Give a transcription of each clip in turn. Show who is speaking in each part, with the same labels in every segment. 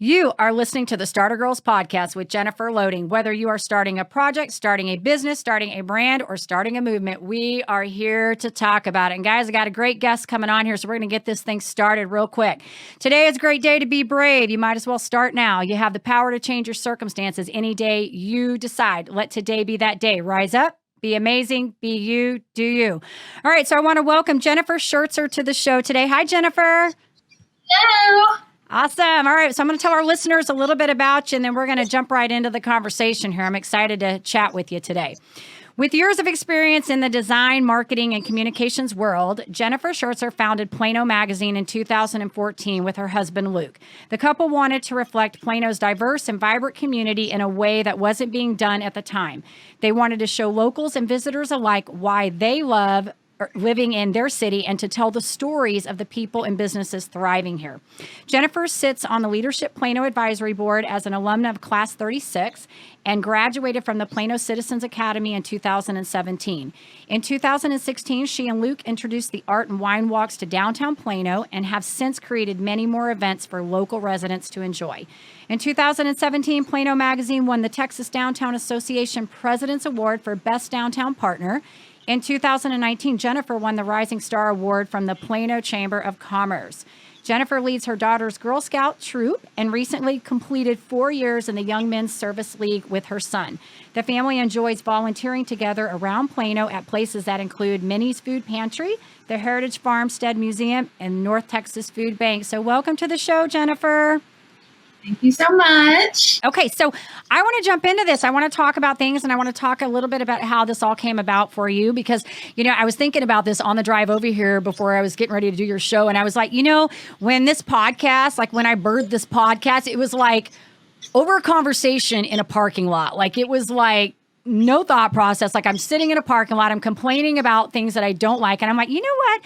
Speaker 1: You are listening to the Starter Girls podcast with Jennifer Loading. Whether you are starting a project, starting a business, starting a brand, or starting a movement, we are here to talk about it. And guys, I got a great guest coming on here, so we're going to get this thing started real quick. Today is a great day to be brave. You might as well start now. You have the power to change your circumstances any day you decide. Let today be that day. Rise up. Be amazing. Be you. Do you. All right. So I want to welcome Jennifer Shertzer to the show today. Hi, Jennifer.
Speaker 2: Hello.
Speaker 1: Awesome. All right. So I'm going to tell our listeners a little bit about you, and then we're going to jump right into the conversation here. I'm excited to chat with you today. With years of experience in the design, marketing, and communications world, Jennifer Shertzer founded Plano Magazine in 2014 with her husband, Luke. The couple wanted to reflect Plano's diverse and vibrant community in a way that wasn't being done at the time. They wanted to show locals and visitors alike why they love living in their city and to tell the stories of the people and businesses thriving here. Jennifer sits on the Leadership Plano Advisory Board as an alumna of Class 36 and graduated from the Plano Citizens Academy in 2017. In 2016, she and Luke introduced the Art and Wine Walks to downtown Plano and have since created many more events for local residents to enjoy. In 2017, Plano Magazine won the Texas Downtown Association President's Award for Best Downtown Partner. In 2019, Jennifer won the Rising Star Award from the Plano Chamber of Commerce. Jennifer leads her daughter's Girl Scout troop and recently completed 4 years in the Young Men's Service League with her son. The family enjoys volunteering together around Plano at places that include Minnie's Food Pantry, the Heritage Farmstead Museum, and North Texas Food Bank. So welcome to the show, Jennifer.
Speaker 2: Thank you so much.
Speaker 1: Okay, so I want to jump into this. I want to talk about things, and I want to talk a little bit about how this all came about for you because, I was thinking about this on the drive over here before I was getting ready to do your show, and I was like, when this podcast, like when I birthed this podcast, it was like over a conversation in a parking lot. Like it was like no thought process. Like I'm sitting in a parking lot, I'm complaining about things that I don't like, and I'm like, you know what?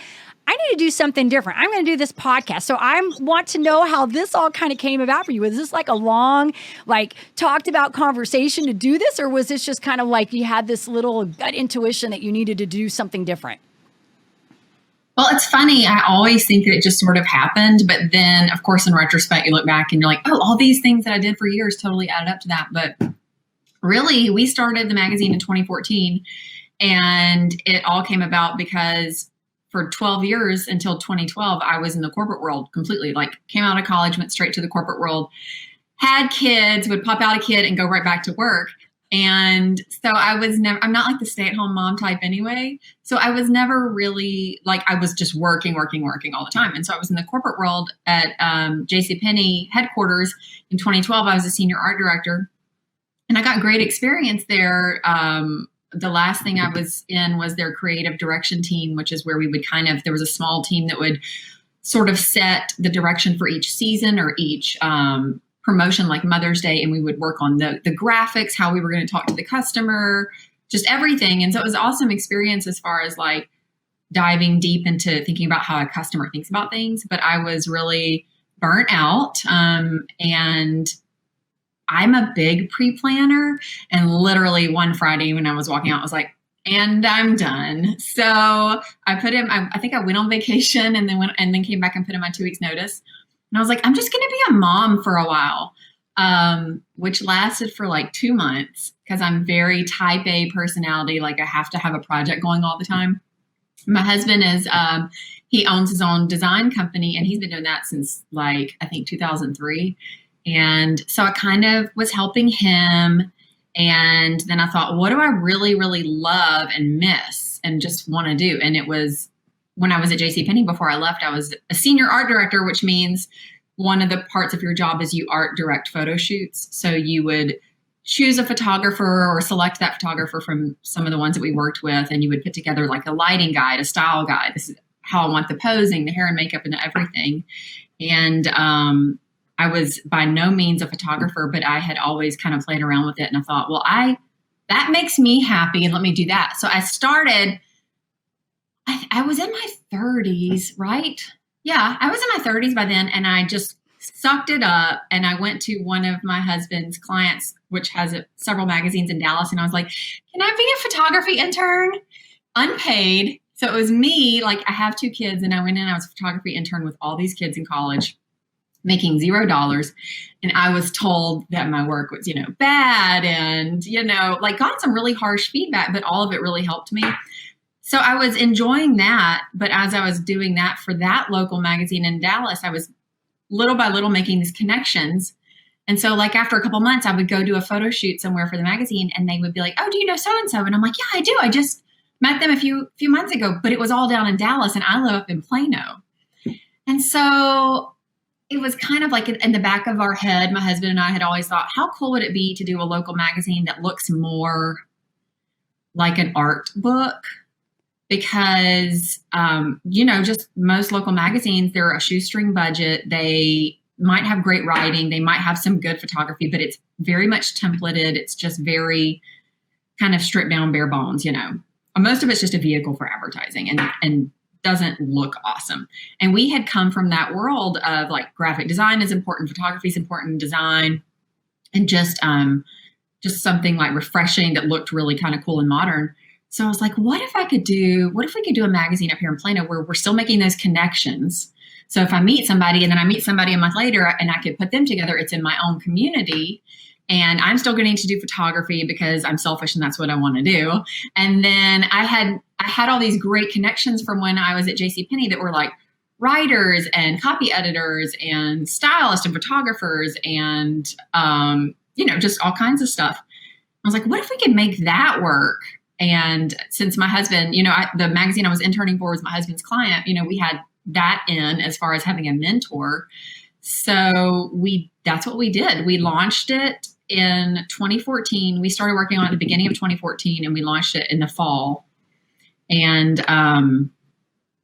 Speaker 1: I need to do something different. I'm going to do this podcast. So I want to know how this all kind of came about for you. Was this like a long, talked about conversation to do this? Or was this just kind of like you had this little gut intuition that you needed to do something different?
Speaker 2: Well, it's funny. I always think that it just sort of happened. But then, of course, in retrospect, you look back and you're like, oh, all these things that I did for years totally added up to that. But really, we started the magazine in 2014. And it all came about because for 12 years until 2012, I was in the corporate world completely, came out of college, went straight to the corporate world, had kids, would pop out a kid and go right back to work. And so I'm not like the stay-at-home mom type anyway. So I was never really I was just working all the time. And so I was in the corporate world at JCPenney headquarters in 2012. I was a senior art director and I got great experience there. The last thing I was in was their creative direction team, which is where we would there was a small team that would sort of set the direction for each season or each promotion, like Mother's Day. And we would work on the graphics, how we were going to talk to the customer, just everything. And so it was an awesome experience as far as diving deep into thinking about how a customer thinks about things. But I was really burnt out and I'm a big pre-planner, and literally one Friday when I was walking out, I was like, and I'm done. So I put in, I think I went on vacation and then came back and put in my 2 weeks notice. And I was like, I'm just going to be a mom for a while, which lasted for 2 months because I'm very type A personality. I have to have a project going all the time. My husband is, he owns his own design company and he's been doing that since I think 2003. And so I kind of was helping him. And then I thought, what do I really, really love and miss and just want to do? And it was when I was at JCPenney before I left, I was a senior art director, which means one of the parts of your job is you art direct photo shoots. So you would choose a photographer or select that photographer from some of the ones that we worked with. And you would put together a lighting guide, a style guide. This is how I want the posing, the hair and makeup and everything. And, I was by no means a photographer, but I had always kind of played around with it. And I thought, well, that makes me happy and let me do that. So I started, I was in my 30s, right? Yeah, I was in my 30s by then. And I just sucked it up. And I went to one of my husband's clients, which has several magazines in Dallas. And I was like, can I be a photography intern? Unpaid. So it was me, I have 2 kids and I went in, I was a photography intern with all these kids in college. making $0. And I was told that my work was, bad and, like got some really harsh feedback, but all of it really helped me. So I was enjoying that. But as I was doing that for that local magazine in Dallas, I was little by little making these connections. And so like after a couple months, I would go do a photo shoot somewhere for the magazine and they would be like, oh, do you know so-and-so? And I'm like, yeah, I do. I just met them a few months ago, but it was all down in Dallas and I live up in Plano. And so it was kind of like in the back of our head, my husband and I had always thought, how cool would it be to do a local magazine that looks more like an art book? Because, just most local magazines, they're a shoestring budget. They might have great writing. They might have some good photography, but it's very much templated. It's just very kind of stripped down, bare bones, Most of it's just a vehicle for advertising and doesn't look awesome. And we had come from that world of like graphic design is important, photography is important, design, and just something like refreshing that looked really kind of cool and modern. So I was like, what if we could do a magazine up here in Plano where we're still making those connections? So if I meet somebody and then I meet somebody a month later and I could put them together, it's in my own community. And I'm still getting to do photography because I'm selfish and that's what I want to do. And then I had all these great connections from when I was at JCPenney that were like writers and copy editors and stylists and photographers and, just all kinds of stuff. I was like, what if we could make that work? And since my husband, the magazine I was interning for was my husband's client, we had that in as far as having a mentor. So that's what we did. We launched it in 2014. We started working on it at the beginning of 2014 and we launched it in the fall. And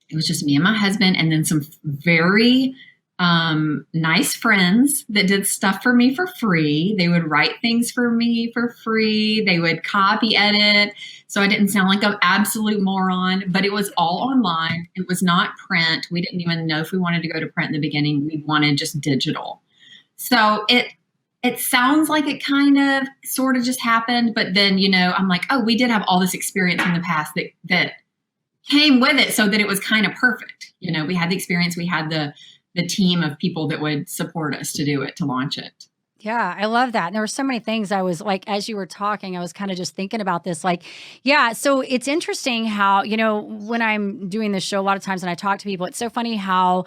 Speaker 2: it was just me and my husband and then some very nice friends that did stuff for me for free. They would write things for me for free. They would copy edit. So I didn't sound like an absolute moron, but it was all online. It was not print. We didn't even know if we wanted to go to print in the beginning. We wanted just digital. So it sounds like it kind of sort of just happened, but then, I'm like, oh, we did have all this experience in the past that came with it so that it was kind of perfect. We had the experience, we had the team of people that would support us to do it, to launch it.
Speaker 1: Yeah, I love that. And there were so many things I was like, as you were talking, I was kind of just thinking about this. Like, yeah, so it's interesting how, when I'm doing this show, a lot of times when I talk to people, it's so funny how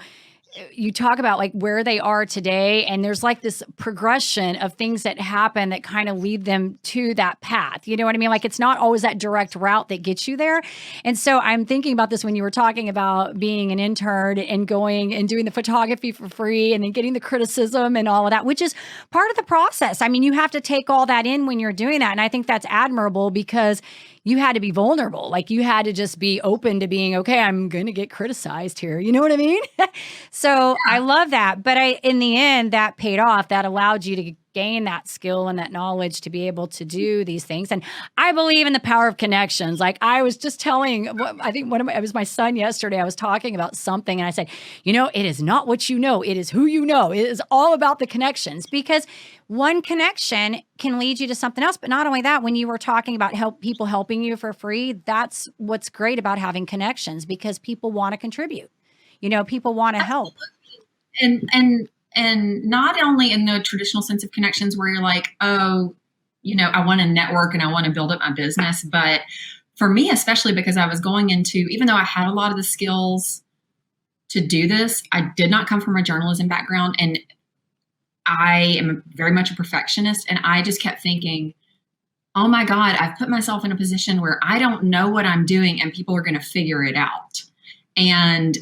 Speaker 1: you talk about like where they are today and there's like this progression of things that happen that kind of lead them to that path. You know what I mean? Like it's not always that direct route that gets you there. And so I'm thinking about this when you were talking about being an intern and going and doing the photography for free and then getting the criticism and all of that, which is part of the process. I mean, you have to take all that in when you're doing that. And I think that's admirable because you had to be vulnerable. Like you had to just be open to being, okay, I'm going to get criticized here. You know what I mean? So I love that. But in the end, that paid off. That allowed you to gain that skill and that knowledge to be able to do these things. And I believe in the power of connections. Like I was just telling, I think it was my son yesterday, I was talking about something and I said, it is not what you know, it is who you know. It is all about the connections because one connection can lead you to something else. But not only that, when you were talking about people helping you for free, that's what's great about having connections because people want to contribute. People want to help.
Speaker 2: And not only in the traditional sense of connections where you're like, oh, I want to network and I want to build up my business. But for me, especially because I was going into, even though I had a lot of the skills to do this, I did not come from a journalism background. And I am very much a perfectionist. And I just kept thinking, oh my God, I've put myself in a position where I don't know what I'm doing and people are going to figure it out. And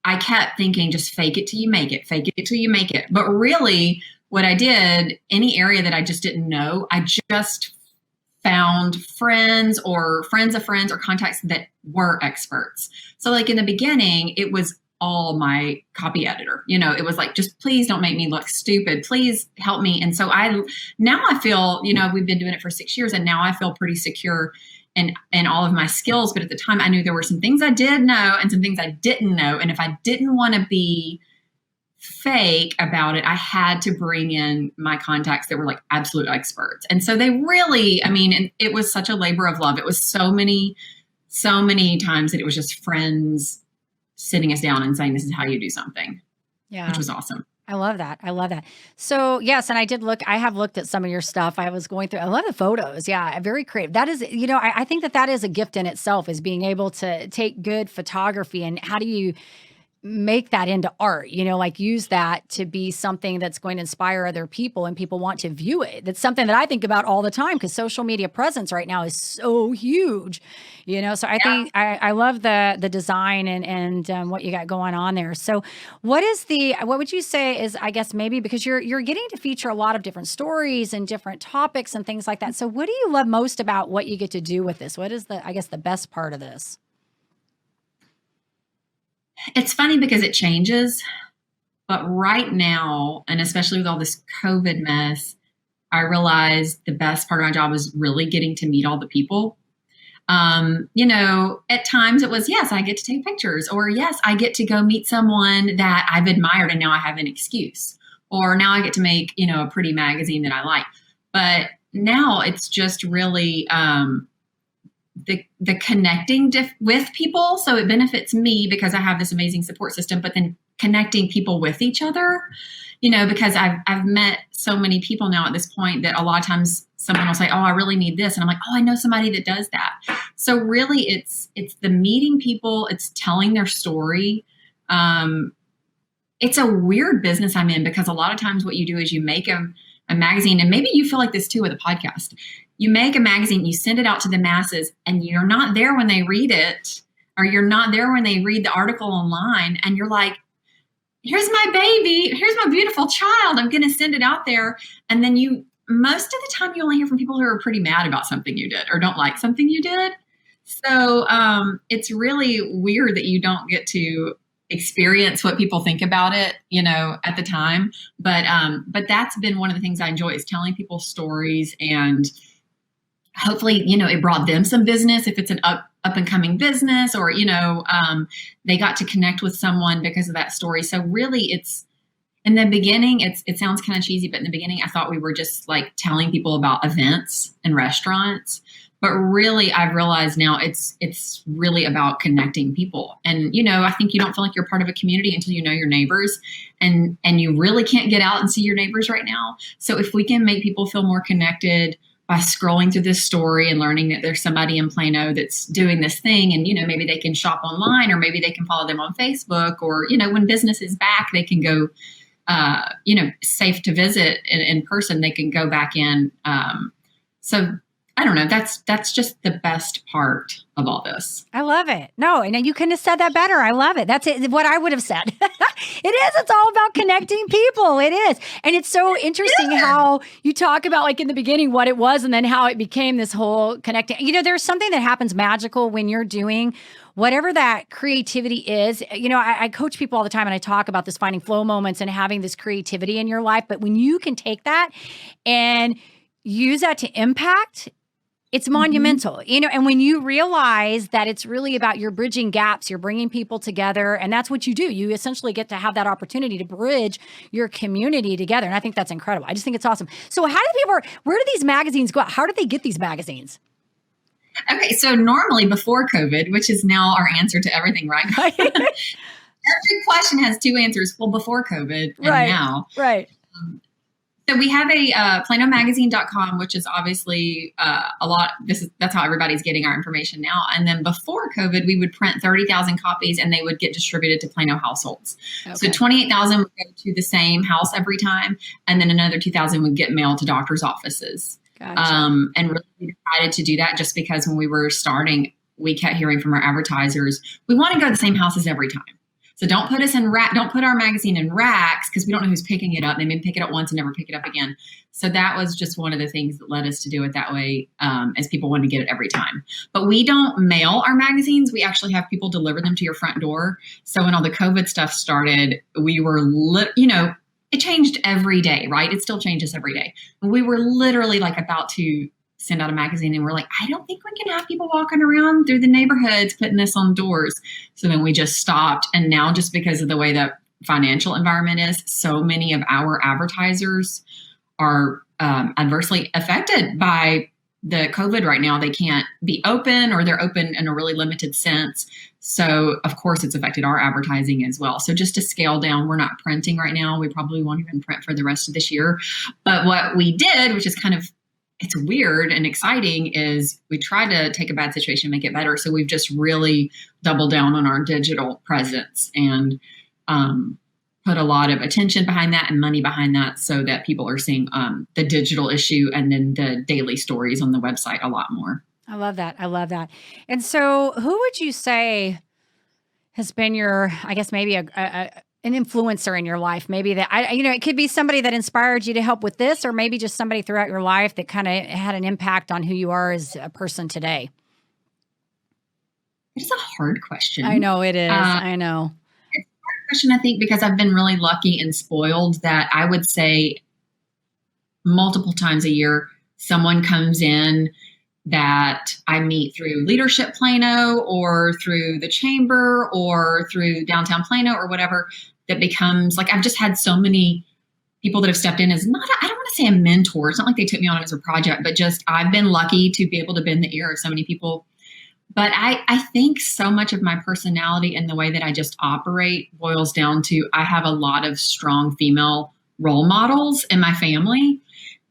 Speaker 2: I kept thinking, just fake it till you make it, fake it till you make it. But really what I did, any area that I just didn't know, I just found friends or friends of friends or contacts that were experts. So like in the beginning, it was all my copy editor. It was like, just please don't make me look stupid. Please help me. And so now I feel, we've been doing it for 6 years and now I feel pretty secure in all of my skills. But at the time I knew there were some things I did know and some things I didn't know. And if I didn't want to be fake about it, I had to bring in my contacts that were like absolute experts. And so they really, and it was such a labor of love. It was so many times that it was just friends sitting us down and saying, this is how you do something.
Speaker 1: Yeah.
Speaker 2: Which was awesome.
Speaker 1: I love that. I love that. So yes, and I have looked at some of your stuff. I was going through, I love the photos. Yeah, very creative. That is, I think that that is a gift in itself, is being able to take good photography, and how do you make that into art, like use that to be something that's going to inspire other people and people want to view it. That's something that I think about all the time, because social media presence right now is so huge, so I think I love the design and what you got going on there. So what would you say is, I guess, maybe because you're getting to feature a lot of different stories and different topics and things like that. So what do you love most about what you get to do with this? What is the best part of this?
Speaker 2: It's funny because it changes, but right now, and especially with all this COVID mess, I realized the best part of my job is really getting to meet all the people. At times it was, yes, I get to take pictures, or yes, I get to go meet someone that I've admired and now I have an excuse, or now I get to make, a pretty magazine that I like. But now it's just really, the connecting with people. So it benefits me because I have this amazing support system, but then connecting people with each other, because I've met so many people now at this point that a lot of times someone will say, oh, I really need this. And I'm like, oh, I know somebody that does that. So really it's the meeting people, it's telling their story. It's a weird business I'm in, because a lot of times what you do is you make a magazine, and maybe you feel like this too with a podcast. You make a magazine, you send it out to the masses, and you're not there when they read it, or you're not there when they read the article online, and you're like, here's my baby, here's my beautiful child, I'm going to send it out there. And then most of the time you only hear from people who are pretty mad about something you did or don't like something you did. So it's really weird that you don't get to experience what people think about it, at the time. But that's been one of the things I enjoy, is telling people stories, and hopefully, it brought them some business if it's an up and coming business, or, they got to connect with someone because of that story. So really it's, in the beginning, it sounds kind of cheesy, but in the beginning I thought we were just like telling people about events and restaurants. But really, I've realized now it's really about connecting people. And, I think you don't feel like you're part of a community until you know your neighbors, and you really can't get out and see your neighbors right now. So if we can make people feel more connected by scrolling through this story and learning that there's somebody in Plano that's doing this thing, and, maybe they can shop online, or maybe they can follow them on Facebook, or, when business is back, they can go, safe to visit in person, they can go back in. So I don't know. That's just the best part of all this.
Speaker 1: I love it. No, and you couldn't have said that better. I love it. That's it, what I would have said. It is. It's all about connecting people. It is. And it's so interesting how you talk about, like, in the beginning what it was, and then how it became this whole connecting. There's something that happens magical when you're doing whatever that creativity is. I coach people all the time, and I talk about this, finding flow moments and having this creativity in your life. But when you can take that and use that to impact, it's monumental, and when you realize that it's really about, you're bridging gaps, you're bringing people together, and that's what you do. You essentially get to have that opportunity to bridge your community together. And I think that's incredible. I just think it's awesome. So where do these magazines go out? How do they get these magazines?
Speaker 2: Okay. So normally before COVID, which is now our answer to everything, right? Every question has two answers. Well, before COVID and now.
Speaker 1: Right.
Speaker 2: So we have a planomagazine.com, which is obviously a lot. That's how everybody's getting our information now. And then before COVID, we would print 30,000 copies, and they would get distributed to Plano households. Okay. So 28,000 would go to the same house every time, and then another 2,000 would get mailed to doctors' offices. Gotcha. And really we decided to do that just because when we were starting, we kept hearing from our advertisers, we want to go to the same houses every time. So don't put us in don't put our magazine in racks, because we don't know who's picking it up. They may pick it up once and never pick it up again. So that was just one of the things that led us to do it that way, as people wanted to get it every time. But we don't mail our magazines. We actually have people deliver them to your front door. So when all the COVID stuff started, we were, it changed every day, right? It still changes every day. We were literally like about to send out a magazine, and we're like, I don't think we can have people walking around through the neighborhoods putting this on doors. So then we just stopped. And now, just because of the way that financial environment is, so many of our advertisers are adversely affected by the COVID right now, they can't be open, or they're open in a really limited sense. So of course it's affected our advertising as well. So just to scale down, we're not printing right now. We probably won't even print for the rest of this year. But what we did, which is kind of, it's weird and exciting, is we tried to take a bad situation and make it better. So we've just really doubled down on our digital presence and put a lot of attention behind that and money behind that, so that people are seeing the digital issue and then the daily stories on the website a lot more.
Speaker 1: I love that. I love that. And so who would you say has been your, I guess, maybe an influencer in your life? Maybe that, it could be somebody that inspired you to help with this, or maybe just somebody throughout your life that kind of had an impact on who you are as a person today.
Speaker 2: It's a hard question.
Speaker 1: I know it is. I know.
Speaker 2: It's a hard question, I think, because I've been really lucky and spoiled that I would say multiple times a year, someone comes in that I meet through Leadership Plano or through the chamber or through downtown Plano or whatever, that becomes like, I've just had so many people that have stepped in as not, I don't want to say a mentor. It's not like they took me on as a project, but just, I've been lucky to be able to bend the ear of so many people. But I think so much of my personality and the way that I just operate boils down to, I have a lot of strong female role models in my family.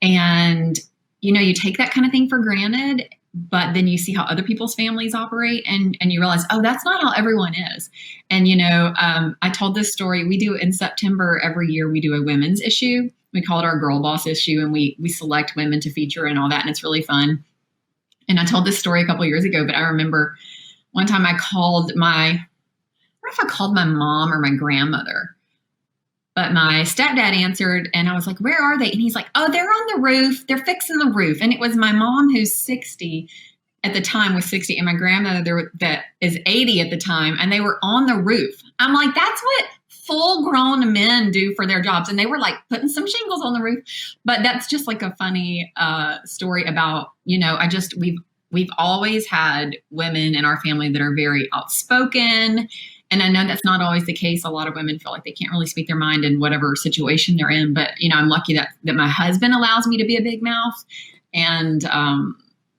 Speaker 2: And you take that kind of thing for granted, but then you see how other people's families operate, and you realize, oh, that's not how everyone is. And, I told this story. We do in September every year, we do a women's issue. We call it our Girl Boss issue, and we select women to feature and all that. And it's really fun. And I told this story a couple of years ago, but I remember one time I called I don't know if I called my mom or my grandmother. But my stepdad answered, and I was like, where are they? And he's like, oh, they're on the roof. They're fixing the roof. And it was my mom, who's 60 at the time, was 60, and my grandmother that is 80 at the time, and they were on the roof. I'm like, that's what full-grown men do for their jobs. And they were like putting some shingles on the roof. But that's just like a funny story about, we've always had women in our family that are very outspoken. And I know that's not always the case. A lot of women feel like they can't really speak their mind in whatever situation they're in. But, I'm lucky that my husband allows me to be a big mouth.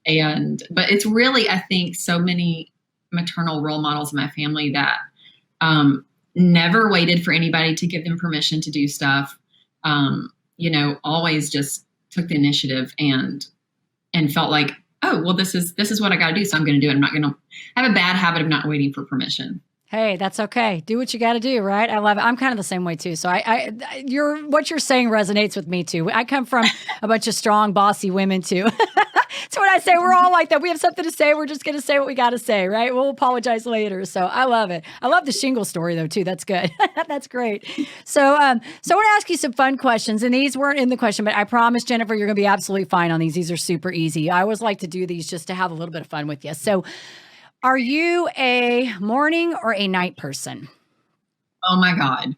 Speaker 2: But it's really, I think, so many maternal role models in my family that never waited for anybody to give them permission to do stuff. Always just took the initiative and felt like, oh, well, this is what I got to do. So I'm going to do it. I'm not going to have a bad habit of not waiting for permission.
Speaker 1: Hey, that's okay. Do what you got to do, right? I love it. I'm kind of the same way too. So what you're saying resonates with me too. I come from a bunch of strong, bossy women too. So when I say we're all like that, we have something to say, we're just going to say what we got to say, right? We'll apologize later. So I love it. I love the shingle story though too. That's good. That's great. So I want to ask you some fun questions, and these weren't in the question, but I promise, Jennifer, you're going to be absolutely fine on these. These are super easy. I always like to do these just to have a little bit of fun with you. So, are you a morning or a night person?
Speaker 2: Oh my God.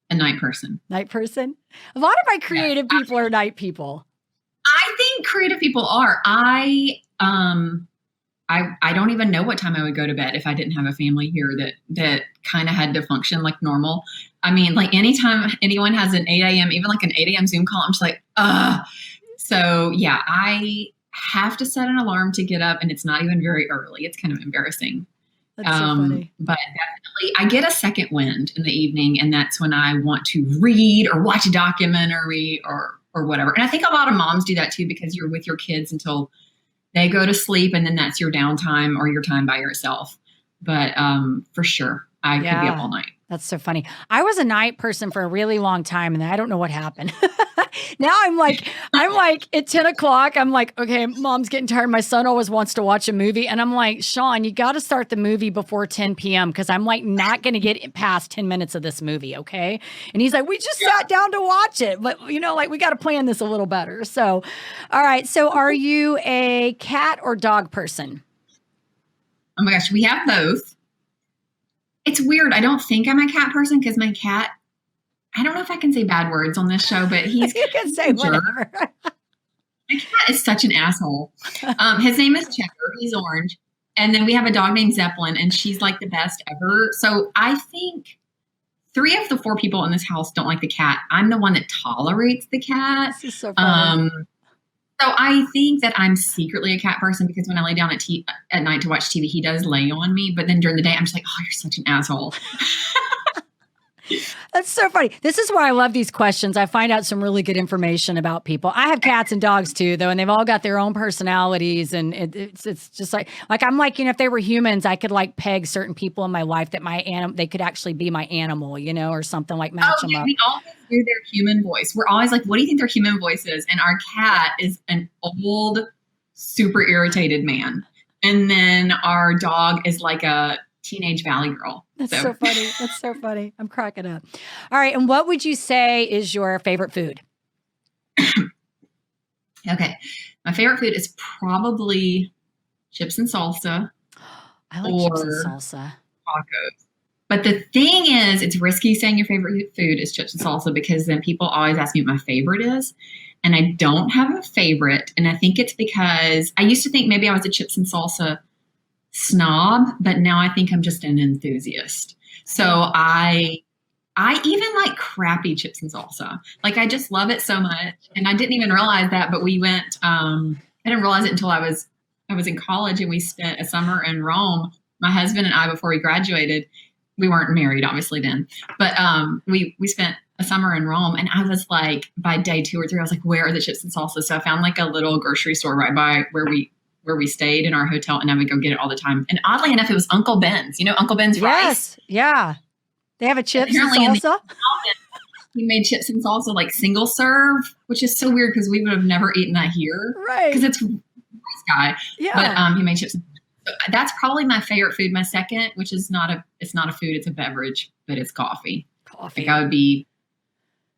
Speaker 2: A night person.
Speaker 1: Night person? A lot of my creative people are night people.
Speaker 2: I think creative people are. I don't even know what time I would go to bed if I didn't have a family here that kind of had to function like normal. I mean, like anytime anyone has an 8 a.m., even like an 8 a.m. Zoom call, I'm just like, ugh. So yeah, I have to set an alarm to get up, and it's not even very early. It's kind of embarrassing.
Speaker 1: That's so funny.
Speaker 2: But definitely I get a second wind in the evening, and that's when I want to read or watch a documentary or whatever. And I think a lot of moms do that too, because you're with your kids until they go to sleep, and then that's your downtime or your time by yourself. But for sure, I could be up all night.
Speaker 1: That's so funny. I was a night person for a really long time, and I don't know what happened. Now I'm like at 10 o'clock, I'm like, okay, mom's getting tired. My son always wants to watch a movie. And I'm like, Sean, you got to start the movie before 10 p.m. because I'm like not going to get past 10 minutes of this movie. Okay. And he's like, we just sat down to watch it. But, we got to plan this a little better. So, all right. So are you a cat or dog person?
Speaker 2: Oh my gosh, we have both. It's weird. I don't think I'm a cat person because my cat, I don't know if I can say bad words on this show, but he's
Speaker 1: you can say whatever.
Speaker 2: My cat is such an asshole. His name is Checker. He's orange. And then we have a dog named Zeppelin, and she's like the best ever. So I think 3 of the 4 people in this house don't like the cat. I'm the one that tolerates the cat.
Speaker 1: This is so funny.
Speaker 2: So I think that I'm secretly a cat person because when I lay down at night to watch TV, he does lay on me. But then during the day, I'm just like, oh, you're such an asshole.
Speaker 1: That's so funny. This is why I love these questions. I find out some really good information about people. I have cats and dogs too, though, and they've all got their own personalities. And it's just like I'm like, if they were humans, I could like peg certain people in my life that they could actually be my animal, or something like match them up.
Speaker 2: We always do their human voice. We're always like, what do you think their human voice is? And our cat is an old, super irritated man. And then our dog is like a teenage valley girl.
Speaker 1: That's so funny. That's so funny. I'm cracking up. All right. And what would you say is your favorite food?
Speaker 2: Okay. My favorite food is probably chips and salsa.
Speaker 1: I like chips and salsa.
Speaker 2: Tacos. But the thing is, it's risky saying your favorite food is chips and salsa because then people always ask me what my favorite is. And I don't have a favorite. And I think it's because I used to think maybe I was a chips and salsa snob, but now I think I'm just an enthusiast. So I even like crappy chips and salsa. Like I just love it so much. And I didn't even realize that, but we went, I didn't realize it until I was in college and we spent a summer in Rome. My husband and I, before we graduated, we weren't married obviously then, but we spent a summer in Rome and I was like, by day 2 or 3, I was like, where are the chips and salsa? So I found like a little grocery store right by where we stayed in our hotel, and I would go get it all the time. And oddly enough, it was Uncle Ben's. Uncle Ben's rice?
Speaker 1: Yes, yeah. They have a chips and salsa?
Speaker 2: He made chips and salsa like single serve, which is so weird because we would have never eaten that here.
Speaker 1: Right.
Speaker 2: Because it's rice guy.
Speaker 1: Yeah.
Speaker 2: But he made chips. So that's probably my favorite food. My second, which is it's not a food, it's a beverage, but it's coffee.
Speaker 1: Coffee.
Speaker 2: Like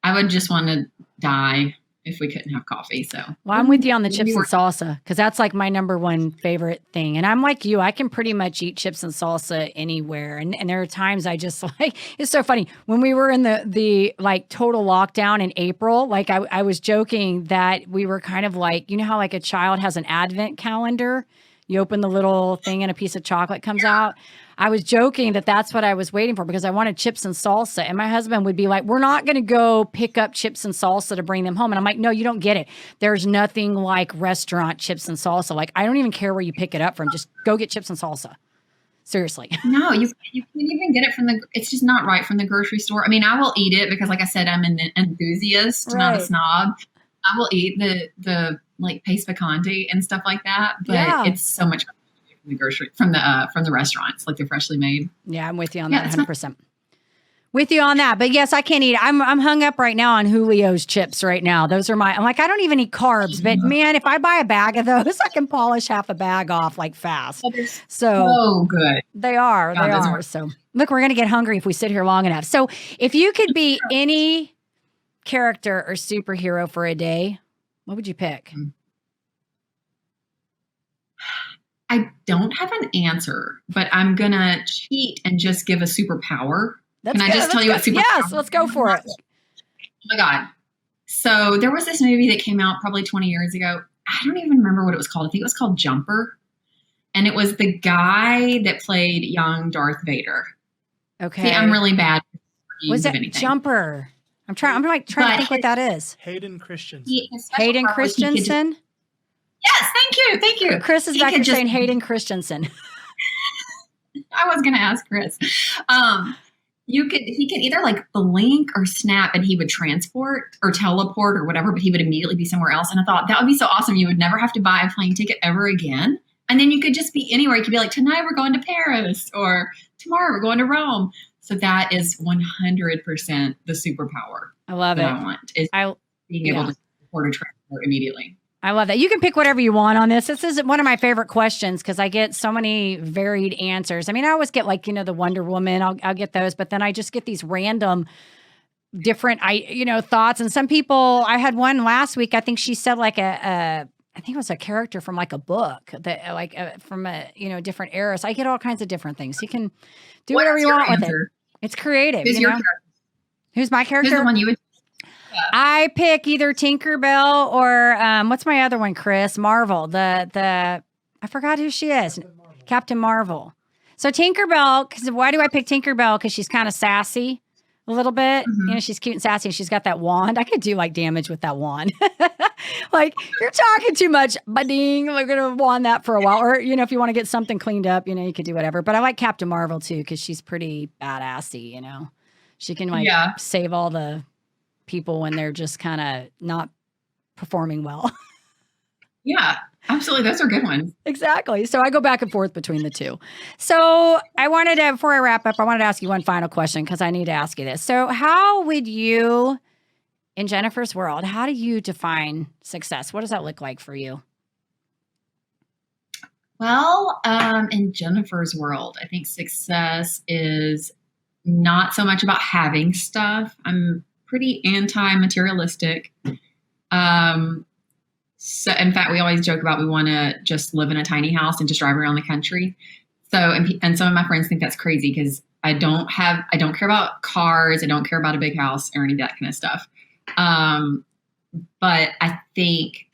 Speaker 2: I would just want to die if we couldn't have coffee. So,
Speaker 1: well, I'm with you on the chips and salsa because that's like my number one favorite thing. And I'm like you, I can pretty much eat chips and salsa anywhere. And there are times I just like, it's so funny. When we were in the like total lockdown in April, like I was joking that we were kind of like, how like a child has an advent calendar? You open the little thing and a piece of chocolate comes out. I was joking that that's what I was waiting for because I wanted chips and salsa. And my husband would be like, we're not going to go pick up chips and salsa to bring them home. And I'm like, no, you don't get it. There's nothing like restaurant chips and salsa. Like, I don't even care where you pick it up from. Just go get chips and salsa. Seriously.
Speaker 2: No, you can't even get it it's just not right from the grocery store. I mean, I will eat it because like I said, I'm an enthusiast, not a snob. I will eat the like paste picante and stuff like that, but it's so much better from the grocery from the restaurants, like they're freshly made.
Speaker 1: Yeah, I'm with you on that 100%. With you on that, but yes, I can't eat. I'm hung up right now on Julio's chips right now. Those are I'm like, I don't even eat carbs, but man, if I buy a bag of those, I can polish half a bag off like fast.
Speaker 2: So good.
Speaker 1: They are. They are. So look, we're gonna get hungry if we sit here long enough. So if you could be any character or superhero for a day, what would you pick?
Speaker 2: I don't have an answer, but I'm going to cheat and just give a superpower. Can I just tell you what superpower?
Speaker 1: Yes, let's go for it.
Speaker 2: Oh my God. So there was this movie that came out probably 20 years ago. I don't even remember what it was called. I think it was called Jumper. And it was the guy that played young Darth Vader.
Speaker 1: Okay.
Speaker 2: See, I'm really bad.
Speaker 1: Was it Jumper? I'm trying to think what that is.
Speaker 3: Hayden Christensen.
Speaker 1: Hayden Christensen?
Speaker 2: Yes, thank you.
Speaker 1: Chris is back here saying Hayden Christensen.
Speaker 2: I was going to ask Chris. He could either like blink or snap and he would transport or teleport or whatever, but he would immediately be somewhere else. And I thought that would be so awesome. You would never have to buy a plane ticket ever again. And then you could just be anywhere. You could be like, tonight we're going to Paris or tomorrow we're going to Rome. So that is 100% the superpower.
Speaker 1: I love it.
Speaker 2: I want is being able to support or transport immediately.
Speaker 1: I love that. You can pick whatever you want on this. This is one of my favorite questions because I get so many varied answers. I mean, I always get like, the Wonder Woman. I'll get those, but then I just get these random different, thoughts. And some people, I had one last week. I think she said like I think it was a character from like a book that like from a, different era. So I get all kinds of different things. You can do whatever you want with it. It's creative.
Speaker 2: Who's your character?
Speaker 1: Who's my character?
Speaker 2: Who's the one you would? Yeah.
Speaker 1: I pick either Tinkerbell or what's my other one, Chris? Marvel. I forgot who she is. Captain Marvel. So Tinkerbell, because why do I pick Tinkerbell? Because she's kind of sassy a little bit. Mm-hmm. She's cute and sassy and she's got that wand. I could do like damage with that wand. Like, you're talking too much, buddy. We're going to want that for a while. Or, if you want to get something cleaned up, you could do whatever. But I like Captain Marvel, too, because she's pretty badassy, She can, save all the people when they're just kind of not performing well.
Speaker 2: Yeah, absolutely. Those are good ones.
Speaker 1: Exactly. So I go back and forth between the two. So before I wrap up, I wanted to ask you one final question because I need to ask you this. So how would you, in Jennifer's world, how do you define success? What does that look like for you?
Speaker 2: Well, in Jennifer's world, I think success is not so much about having stuff. I'm pretty anti-materialistic. So in fact, we always joke about we want to just live in a tiny house and just drive around the country. So, and some of my friends think that's crazy because I don't care about cars. I don't care about a big house or any of that kind of stuff. But I think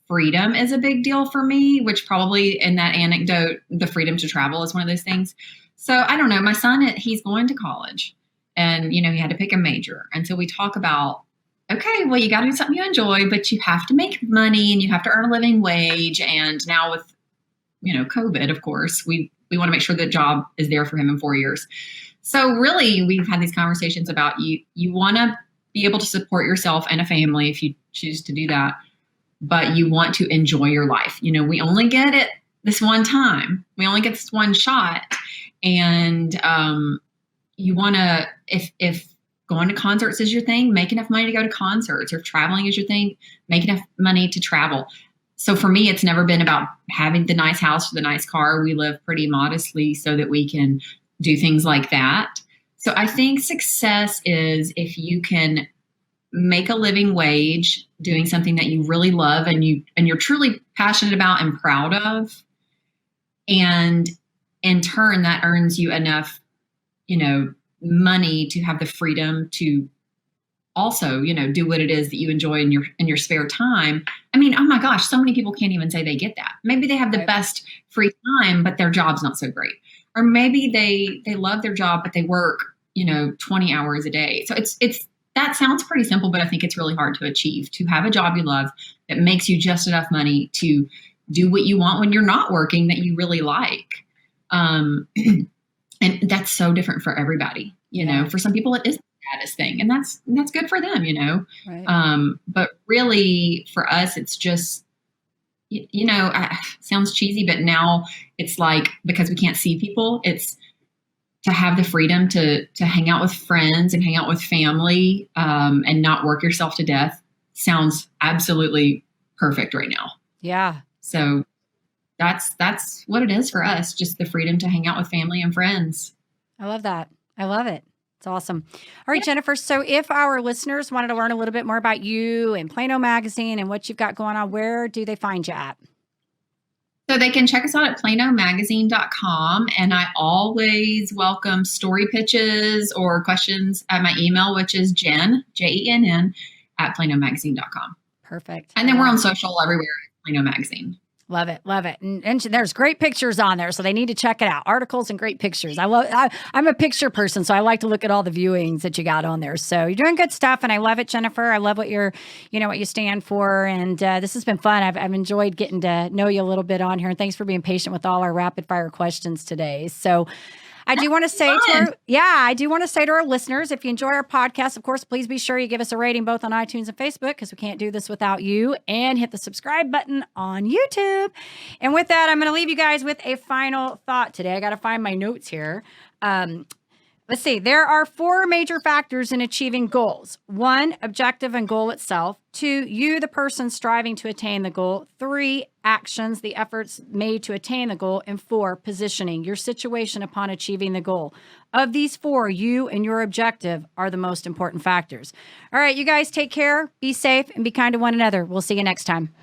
Speaker 2: freedom is a big deal for me, which probably in that anecdote, the freedom to travel is one of those things. So I don't know, my son, he's going to college and, he had to pick a major. And so we talk about, okay, well, you got to do something you enjoy, but you have to make money and you have to earn a living wage. And now with, COVID, of course, we want to make sure the job is there for him in 4 years. So really, we've had these conversations about you want to be able to support yourself and a family if you choose to do that, but you want to enjoy your life. We only get it this one time. We only get this one shot. And you want to, if going to concerts is your thing, make enough money to go to concerts, or if traveling is your thing, make enough money to travel. So for me, it's never been about having the nice house or the nice car. We live pretty modestly so that we can do things like that. So I think success is if you can make a living wage doing something that you really love and you're truly passionate about and proud of. And in turn, that earns you enough, money to have the freedom to also, do what it is that you enjoy in your spare time. I mean, oh my gosh, so many people can't even say they get that. Maybe they have the best free time, but their job's not so great. Or maybe they love their job, but they work, 20 hours a day. So it's that sounds pretty simple, but I think it's really hard to achieve, to have a job you love that makes you just enough money to do what you want when you're not working that you really like. And that's so different for everybody, for some people it is the saddest thing, and that's good for them, Right. But really for us, it's just, sounds cheesy, but now it's like, because we can't see people, it's to have the freedom to hang out with friends and hang out with family, and not work yourself to death sounds absolutely perfect right now.
Speaker 1: Yeah.
Speaker 2: So that's what it is for us, just the freedom to hang out with family and friends.
Speaker 1: I love that. I love it. It's awesome. All right, Jennifer. So if our listeners wanted to learn a little bit more about you and Plano Magazine and what you've got going on, where do they find you at?
Speaker 2: So they can check us out at planomagazine.com. And I always welcome story pitches or questions at my email, which is Jen, Jenn, at planomagazine.com.
Speaker 1: Perfect.
Speaker 2: And then we're on social everywhere at Plano Magazine.
Speaker 1: Love it. Love it. And there's great pictures on there, so they need to check it out. Articles and great pictures. I'm a picture person, so I like to look at all the viewings that you got on there. So you're doing good stuff, and I love it, Jennifer. I love what what you stand for, and this has been fun. I've enjoyed getting to know you a little bit on here, and thanks for being patient with all our rapid fire questions today. So I do want to say to our listeners, if you enjoy our podcast, of course, please be sure you give us a rating both on iTunes and Facebook, because we can't do this without you, and hit the subscribe button on YouTube. And with that, I'm going to leave you guys with a final thought today. I got to find my notes here. Let's see. There are 4 major factors in achieving goals. 1, objective and goal itself. 2, you, the person striving to attain the goal. 3, actions, the efforts made to attain the goal. And 4, positioning, your situation upon achieving the goal. Of these 4, you and your objective are the most important factors. All right, you guys take care, be safe, and be kind to one another. We'll see you next time.